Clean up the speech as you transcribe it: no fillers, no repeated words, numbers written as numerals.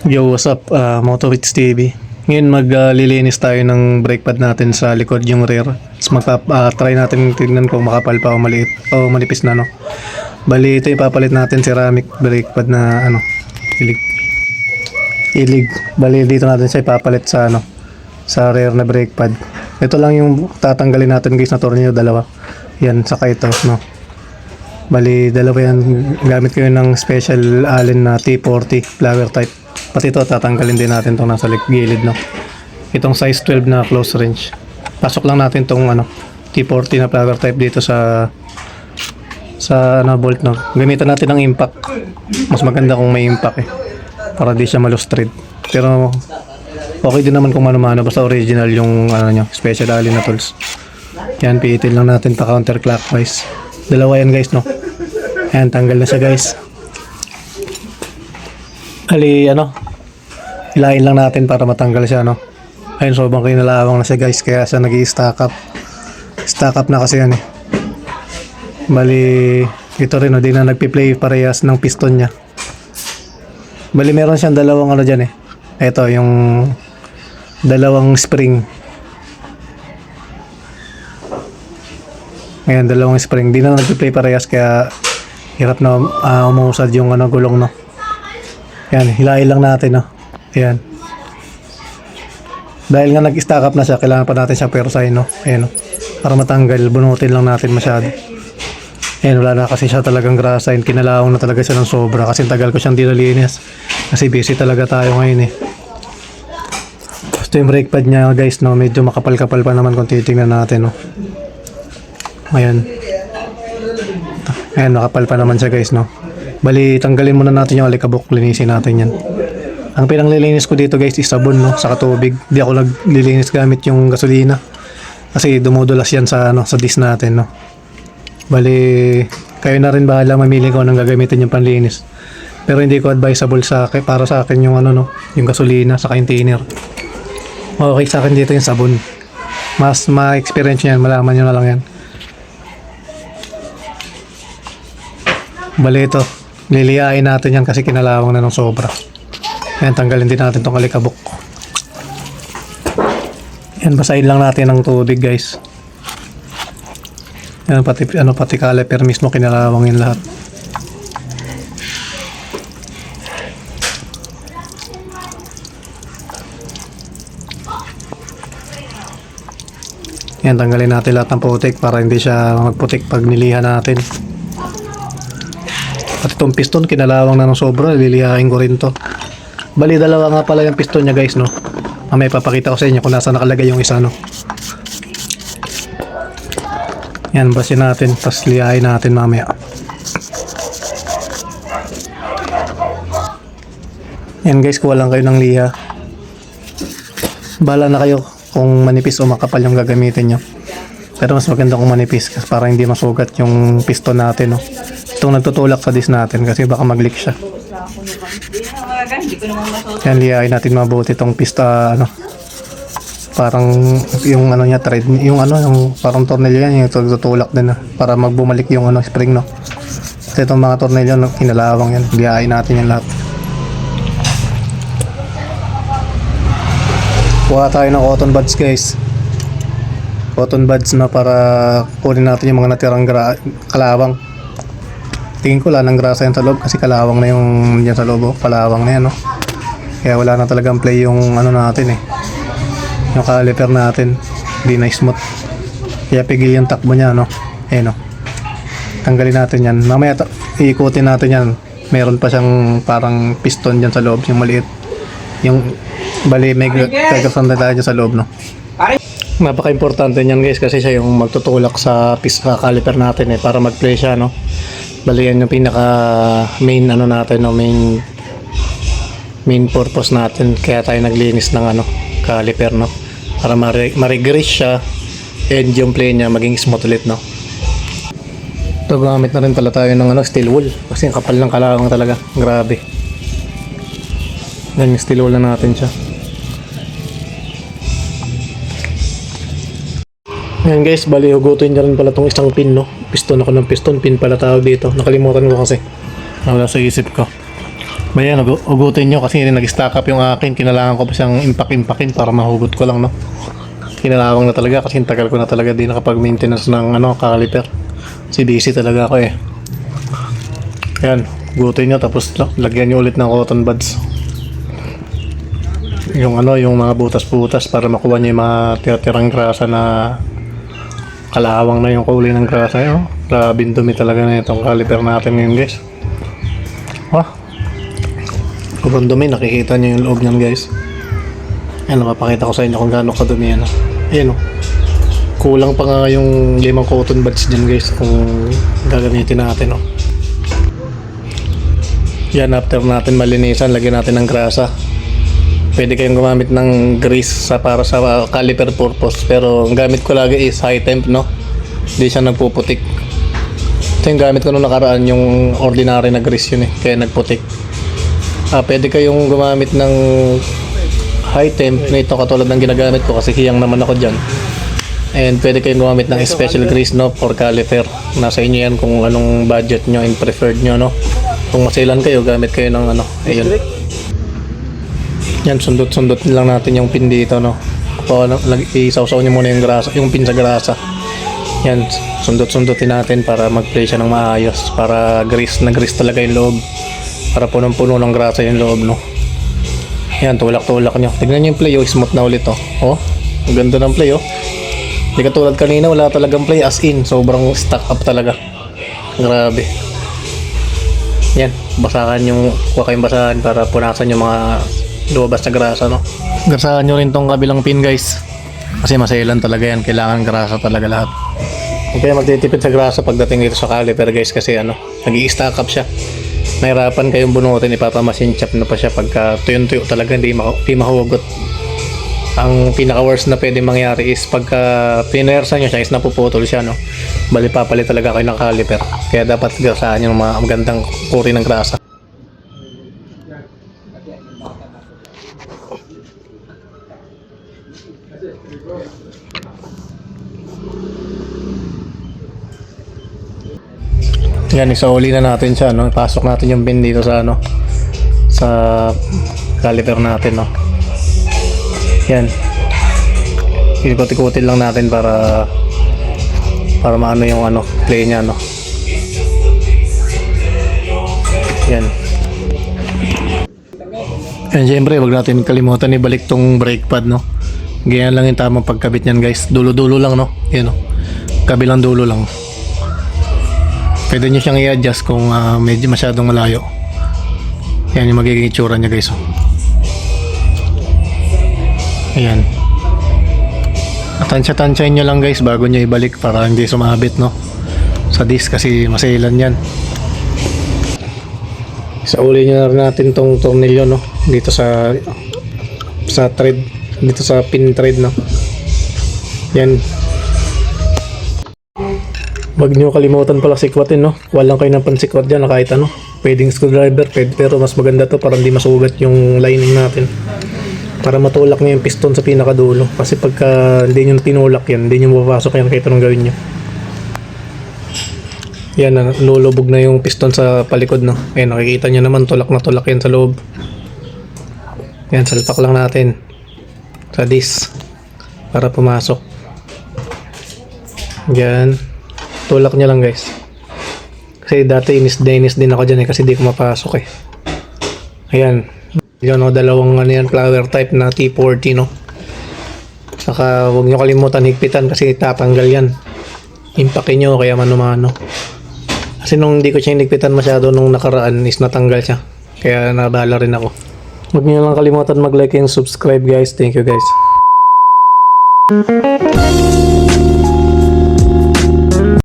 Yo, what's up? Motowits TV. Ngayon maglilinis tayo ng brake pad natin sa likod yung rear. Tapos try natin tignan kung makapal pa o maliit o manipis na, no. Bali ito ipapalit natin ceramic brake pad na ilig. Ilig. Bali dito natin siya ipapalit sa sa rear na brake pad. Ito lang yung tatanggalin natin guys na tornilyo, dalawa. Yan, saka ito, no. Bali dalawa yan, gamit ko yun ng special Allen na T40 flower type. Pati ito tatanggalin din natin itong nasa gilid, no. Itong size 12 na close range. Pasok lang natin itong T40 na flower type dito sa bolt, no. Gamitan natin ng impact. Mas maganda kung may impact para di siya malustrid. Pero okay din naman kung mano-mano, basta original yung nyo, special Allen na tools. Yan, piitin lang natin pa counterclockwise. Dalawa yan guys, no. Ayan, tanggal na siya guys. Ali, hilahin lang natin para matanggal siya, no. Ayun, sobrang kinalawang na siya guys, kaya siya nag-i-stack up. Stack up na kasi yan Bali, ito rin, di na nagpi-play parehas ng piston niya. Bali, meron siyang dalawang dyan Ito, yung dalawang spring. Ayan, dalawang spring. Di na nagpi-play parehas, kaya hirap na umusad yung gulong, no. Yan, hilahin lang natin, no. Ayan. Dahil nga nag-stack up na siya, kailangan pa natin siya persahin, no. Ayan, no. Para matanggal, bunutin lang natin masyado. Ayan, wala na kasi siya talagang grasain. Kinalawang na talaga siya ng sobra kasi tagal ko siyang dinalinis. Kasi busy talaga tayo ngayon Ito yung brake pad niya guys, no. Medyo makapal-kapal pa naman kung titingnan natin, no. Ayan. Ayan, makapal pa naman siya guys, no. Bali, tanggalin muna natin yung alikabok, linisin natin yan. Ang pinanglilinis ko dito guys is sabon, no, saka tubig. Di ako naglilinis gamit yung gasolina. Kasi dumudulas yan sa sa disc natin, no. Bali, kayo na rin bahala mamili kung anong gagamitin yung panlinis. Pero hindi ko advisable para sa akin yung yung gasolina saka yung thinner. Okay sa akin dito yung sabon. Mas ma-experience nyo yan, malaman nyo na lang yan. Bali ito, liliyain natin yan kasi kinalawang na ng sobra. Ayan, tanggalin din natin tong alikabok. Ayan, basahin lang natin ng tubig guys. Ayan, pati caliper mismo kinalawang yun lahat. Ayan, tanggalin natin lahat ng putik para hindi siya magputik pag nilihan natin. At itong piston kinalawang na ng sobra, lilihain ko rin to. Bali, dalawa nga pala yung piston niya guys, no. Mamaya papakita ko sa inyo kung nasa nakalagay yung isa, no. Yan, basin natin, tapos lihain natin mamaya. Yan guys, kuha lang kayo ng liha. Bahala na kayo kung manipis o makapal yung gagamitin nyo. Pero mas maganda kung manipis kasi para hindi masugat yung piston natin, no. Itong nagtutulak sa disc natin kasi baka mag-leak siya. Yan, lihain natin mabuti itong pista, parang yung niya thread, yung parang tornilyo yan, yung tutulak din para magbumalik yung spring, no. Kasi itong mga tornilyo kinalawang yan, lihain natin yan lahat. Kuha tayo ng cotton buds guys. Cotton buds na para kunin natin yung mga natirang kalawang. Tingin ko wala ng grasa yan sa loob kasi kalawang na yung dyan sa loob, kalawang na yan, no. Kaya wala na talagang play yung natin yung caliper natin, hindi na smooth. Kaya pigil yung takbo niya, no. No. Tanggalin natin yan. Mamaya iikutin natin yan. Meron pa siyang parang piston dyan sa loob, yung maliit. Yung bali may gagasan na tayo dyan sa loob, no. Napaka-importante niyan guys kasi siya yung magtutulak sa caliper natin para mag-play siya, no. Bali yan yung pinaka main natin, no, main purpose natin, kaya tayo naglinis ng caliper, no, para ma-regrease siya and yung play niya maging smooth ulit, no. Ito, gamit na rin pala tayo ng steel wool kasi kapal ng kalawang talaga, grabe. Yan yung steel wool na natin siya. Ayan guys, bali hugutin niya rin pala itong isang pin, no. Piston ako ng piston, pin pala tawag dito. Nakalimutan ko kasi. Nawala sa isip ko. Bayan, ugutin nyo kasi nag-stack up yung akin. Kailangan ko pa siyang impakin para mahugot ko lang, no? Kinalawang na talaga kasi tagal ko na talaga di nakapag-maintenance ng caliper. Si busy talaga ako eh. Ayan, ugutin nyo tapos lagyan nyo ulit ng cotton buds. Yung yung mga butas-butas para makuha nyo yung mga tira-tirang grasa na kalawang na yung kulay ng grasa. Grabe dumi talaga na itong caliper natin ngayon, guys. Sobrang dumi, nakikita nyo yung loob nyan, guys. Ayan, napapakita ko sa inyo kung gaano kadumi yan. Ayan kulang pa nga yung 5 cotton buds dyan, guys, kung gagamitin natin. Yan, after natin malinisan, lagyan natin ng grasa. Pwede kayong gumamit ng grease para sa caliper purpose, pero ang gamit ko lagi is high temp, no? Hindi siya nagpuputik. Ito yung gamit ko nung nakaraan, yung ordinary na grease yun kaya nagputik. Pwede kayong gumamit ng high temp na ito katulad ng ginagamit ko kasi hiyang naman ako dyan. And pwede kayong gumamit ng special grease, no, for caliper. Nasa inyo yan kung anong budget nyo and preferred nyo, no. Kung masilan kayo, gamit kayo ng ayun. Yan, sundot-sundot lang natin yung pin dito, no. Isawsaw nyo muna yung grasa, yung pin sa grasa. Yan, sundot-sundotin natin para mag-play siya ng maayos. Para grease na grease talaga yung loob. Para punong-puno ng grasa yung loob, no. Yan, tulak-tulak nyo. Tignan nyo yung play, smooth na ulit, ang ganda ng play, Hindi katulad kanina, wala talagang play, as in, sobrang stuck up talaga. Grabe. Yan, kuha kayong basahan para punasan yung mga lumabas na grasa, no. Grasahan nyo rin tong kabilang pin, guys. Kasi masailan talaga yan, kailangan grasa talaga lahat. Kaya magtitipid sa grasa pagdating dito sa caliper, guys, kasi nag-i-stack up siya. Nahirapan kayong bunutin, ipapamasin chop na pa siya pagka tuyo-tuyo talaga, hindi mahugot. Ang pinaka-worst na pwede mangyari is pagka pinersa nyo siya is napuputol siya, no. Bali papalit talaga kayo ng caliper. Kaya dapat grasahan yung mga magandang uri ng grasa. Yan, isauli na natin siya, no. Pasok natin yung pin dito sa sa caliper natin, no. Yan. Ikot-ikotin lang natin para maano yung play niya, no. Yan. And syempre, wag natin kalimutan ibalik tong brake pad, no. Ganyan lang yung tamang pagkabit niyan, guys. Dulo-dulo lang, no. Yan, no. Kabilang dulo lang. Pwede nyo siyang i-adjust kung medyo masyadong malayo. Yan yung magiging itsura niya, guys. Ayan. Tansya-tansyahin nyo lang, guys, bago nyo ibalik para hindi sumabit, no, sa disc kasi masailan yan. Isauli nyo na rin natin tong tornilyo, no, dito sa thread, dito sa pin thread, no. Yan. Wag nyo kalimutan pala sikwatin, no. Walang kayo ng pansikwat dyan na kahit pwedeng screwdriver, pero mas maganda to para hindi masugat yung lining natin. Para matulak nyo yung piston sa pinakadulo. Kasi pagka hindi nyo tinulak yan, hindi nyo mapapasok yan kahit anong gawin nyo. Yan, lulubog na yung piston sa palikod, no. Ayan, nakikita nyo naman, tulak na tulak yan sa loob. Yan, salpak lang natin sa disc para pumasok. Yan. Tulak nyo lang, guys. Kasi dati inis din ako dyan kasi di ko mapasok Ayan. Yan, dalawang flower type na T40, no. Saka huwag nyo kalimutan higpitan kasi tatanggal yan. Impakin nyo kaya mano-mano. Kasi nung hindi ko siya hinigpitan masyado nung nakaraan is natanggal siya. Kaya nabala rin ako. Huwag nyo lang kalimutan mag-like and subscribe, guys. Thank you, guys.